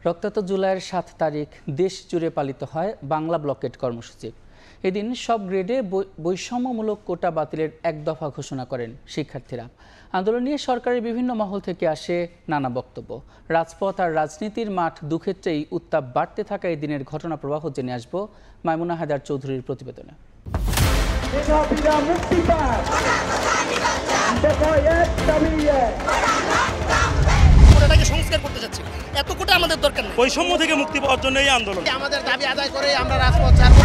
রক্তাক্ত জুলাইয়ের ৭ তারিখ দেশ জুড়ে পালিত হয় বাংলা ব্লকেট কর্মসূচি। এদিন সব গ্রেডে বৈষম্যমূলক কোটা বাতিলের এক দফা ঘোষণা করেন শিক্ষার্থীরা। আন্দোলন নিয়ে সরকারের বিভিন্ন মহল থেকে আসে নানা বক্তব্য। রাজপথ আর রাজনীতির মাঠ দুক্ষেত্রেই উত্তাপ বাড়তে থাকা এই দিনের ঘটনা প্রবাহ জেনে আসবো মাইমুনা হায়দার চৌধুরীর প্রতিবেদনে। সংস্কার করতে যাচ্ছি, এত কোটা আমাদের দরকার নেই। বৈষম্য থেকে মুক্তি পাওয়ার জন্য এই আন্দোলন। আমাদের দাবি আদায় করে আমরা রাজপথ ছাড়ব।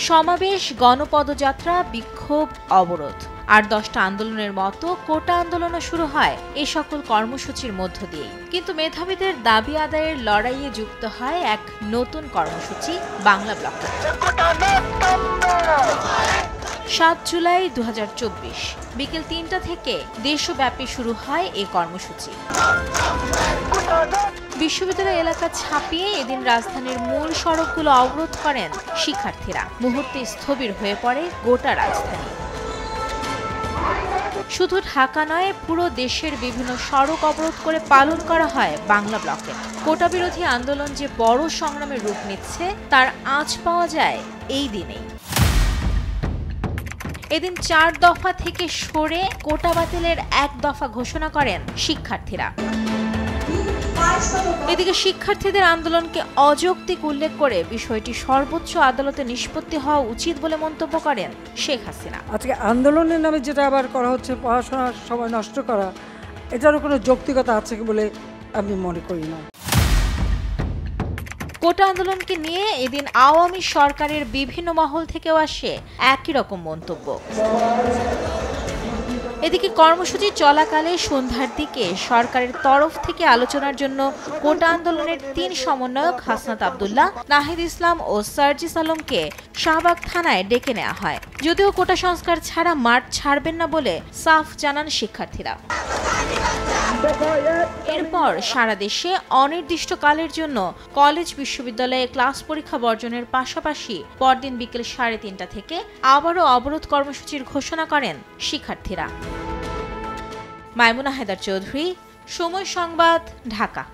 সমাবেশ, গণপদযাত্রা, বিক্ষোভ, অবরোধ আর 10টা আন্দোলনের মতো কোটা আন্দোলনও শুরু হয় এই সকল কর্মসূচির মধ্য দিয়ে। কিন্তু মেধাবীদের দাবি আদায়ের লড়াইয়ে যুক্ত হয় এক নতুন কর্মসূচি, বাংলা ব্লকেট। ৭ জুলাই ২০২৪ বিকেল ৩টা থেকে দেশব্যাপী শুরু হয় এই কর্মসূচি। বিশ্ববিদ্যালয় এলাকা ছাপিয়ে এদিন রাজধানীর মূল সড়কগুলো অবরোধ করেন শিক্ষার্থীরা। মুহূর্তে স্থবির হয়ে পড়ে গোটা রাজধানী। শুধু ঢাকা নয়, পুরো দেশের বিভিন্ন সড়ক অবরোধ করে পালন করা হয় বাংলা ব্লকেট। কোটা বিরোধী আন্দোলন যে বড় সংগ্রামের রূপ নিচ্ছে তার আঁচ পাওয়া যায় এই দিনেই। এদিন 4 দফা থেকে সরে কোটা বাতিলের এক দফা ঘোষণা করেন শিক্ষার্থীরা। এদিকে শিক্ষার্থীদের আন্দোলনকে অযৌক্তিক উল্লেখ করে বিষয়টি সর্বোচ্চ আদালতে নিষ্পত্তি হওয়া উচিত বলে মন্তব্য করেন শেখ হাসিনা। আজকে আন্দোলনের নামে যেটা আবার করা হচ্ছে, পড়াশোনার সময় নষ্ট করা, এটারও কোনো যৌক্তিকতা আছে বলে আমি মনে করি না। কোটা আন্দোলনকে নিয়ে এদিন আওয়ামী সরকারের বিভিন্ন মহল থেকেও আসে একই রকম মন্তব্য। এদিকে কর্মসূচি চলাকালে সন্ধ্যার দিকে সরকারের তরফ থেকে আলোচনার জন্য কোটা আন্দোলনের 3 সমন্বয়ক হাসনাত আব্দুল্লাহ, নাহিদ ইসলাম ও সার্জিস আলমকে শাহবাগ থানায় ডেকে নেওয়া হয়। যদিও কোটা সংস্কার ছাড়া মাঠ ছাড়বেন না বলে সাফ জানান শিক্ষার্থীরা। এরপর সারা দেশে অনির্দিষ্টকালের জন্য কলেজ বিশ্ববিদ্যালয়ে ক্লাস পরীক্ষা বর্জনের পাশাপাশি পরদিন বিকেল 3:30 থেকে আবারও অবরোধ কর্মসূচির ঘোষণা করেন শিক্ষার্থীরা। মাইমুনা হায়দার চৌধুরী, সময় সংবাদ, ঢাকা।